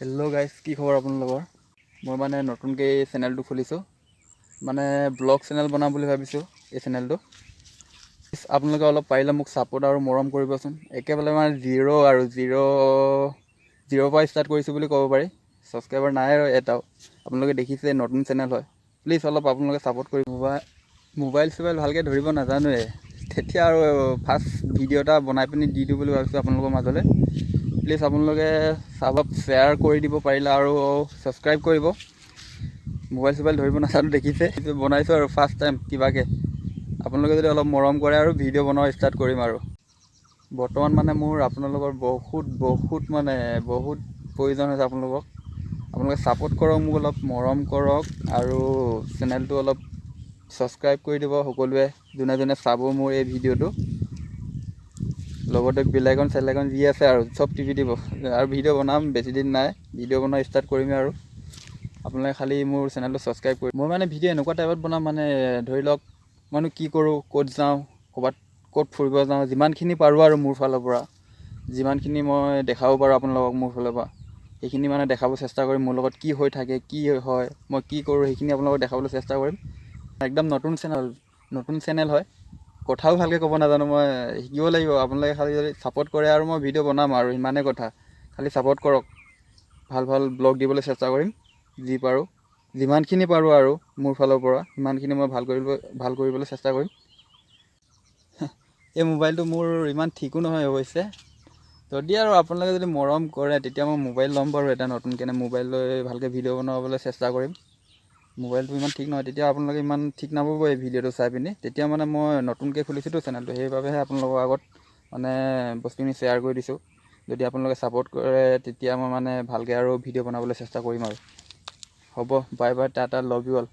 Hello' guys, কি খবৰ আপোনালোকৰ? মই মানে নতুনকৈ এই চেনেলটো খুলিছোঁ, মানে ব্লগ চেনেল বনাম বুলি ভাবিছোঁ এই চেনেলটো। আপোনালোকে অলপ পাৰিলে মোক ছাপোৰ্ট আৰু মৰম কৰিবচোন। একেবাৰে মানে জিৰ'ৰ পৰা ষ্টাৰ্ট কৰিছোঁ বুলি ক'ব পাৰি। ছাবস্ক্ৰাইবাৰ নাই আৰু এটাও। আপোনালোকে দেখিছে নতুন চেনেল হয়, প্লিজ অলপ আপোনালোকে ছাপোৰ্ট কৰিব। মোবাইল চোবাইল ভালকৈ ধৰিব নাজানোৱে, তেতিয়া আৰু ফাৰ্ষ্ট ভিডিঅ' এটা বনাই পিনি দি দিওঁ বুলি ভাবিছোঁ আপোনালোকৰ মাজলৈ। প্লিজ আপোনালোকে অলপ শ্বেয়াৰ কৰি দিব পাৰিলে আৰু ছাবস্ক্ৰাইব কৰিব। মোবাইল চোবাইল ধৰিব নাজানো দেখিছে, বনাইছোঁ আৰু ফাৰ্ষ্ট টাইম কিবাকৈ। আপোনালোকে যদি অলপ মৰম কৰে আৰু ভিডিঅ' বনোৱা ষ্টাৰ্ট কৰিম আৰু। বৰ্তমান মানে মোৰ আপোনালোকৰ বহুত প্ৰয়োজন হৈছে আপোনালোকক। আপোনালোকে ছাপোৰ্ট কৰক, মোক অলপ মৰম কৰক আৰু চেনেলটো অলপ ছাবস্ক্ৰাইব কৰি দিব সকলোৱে, যোনে যোনে চাব মোৰ এই ভিডিঅ'টো। লগতে বেলাইকন চেলাইকন যি আছে আৰু চব টিপি দিব। আৰু ভিডিঅ' বনাম, বেছি দিন নাই, ভিডিঅ' বনোৱা ষ্টাৰ্ট কৰিমেই আৰু। আপোনালোকে খালি মোৰ চেনেলটো ছাবস্ক্ৰাইব কৰি। মই মানে ভিডিঅ' এনেকুৱা টাইপত বনাম, মানে ধৰি লওক মইনো কি কৰোঁ, ক'ত যাওঁ, ক'ত ফুৰিব যাওঁ, যিমানখিনি পাৰোঁ আৰু মোৰ ফালৰ পৰা, যিমানখিনি মই দেখাব পাৰোঁ আপোনালোকক মোৰ ফালৰ পৰা, সেইখিনি মানে দেখাব চেষ্টা কৰিম। মোৰ লগত কি হৈ থাকে, কি হয়, মই কি কৰোঁ, সেইখিনি আপোনালোকক দেখাবলৈ চেষ্টা কৰিম। একদম নতুন চেনেল হয়, কথাও ভালকৈ ক'ব নাজানো, মই শিকিব লাগিব। আপোনালোকে খালি যদি ছাপোৰ্ট কৰে আৰু মই ভিডিঅ' বনাম আৰু সিমানেই কথা। খালি ছাপোৰ্ট কৰক, ভাল ব্লগ দিবলৈ চেষ্টা কৰিম, যি পাৰোঁ, যিমানখিনি পাৰোঁ আৰু মোৰ ফালৰ পৰা সিমানখিনি মই ভাল কৰিবলৈ চেষ্টা কৰিম। এই মোবাইলটো মোৰ ইমান ঠিকো নহয় অৱশ্যে, যদি আৰু আপোনালোকে যদি মৰম কৰে তেতিয়া মই মোবাইল ল'ম বাৰু এটা নতুনকৈ। মোবাইল লৈ ভালকৈ ভিডিঅ' বনাবলৈ চেষ্টা কৰিম। মোবাইলটো ইমান ঠিক নহয়, তেতিয়া আপোনালোকে ইমান ঠিক নাপাব এই ভিডিঅ'টো চাই পিনি। তেতিয়া মানে মই নতুনকৈ খুলিছোঁতো চেনেলটো, সেইবাবেহে আপোনালোকৰ আগত মানে বস্তুখিনি শ্বেয়াৰ কৰি দিছোঁ। যদি আপোনালোকে ছাপোৰ্ট কৰে তেতিয়া মই মানে ভালকৈ আৰু ভিডিঅ' বনাবলৈ চেষ্টা কৰিম আৰু। হ'ব, bye bye, Tata, love you all.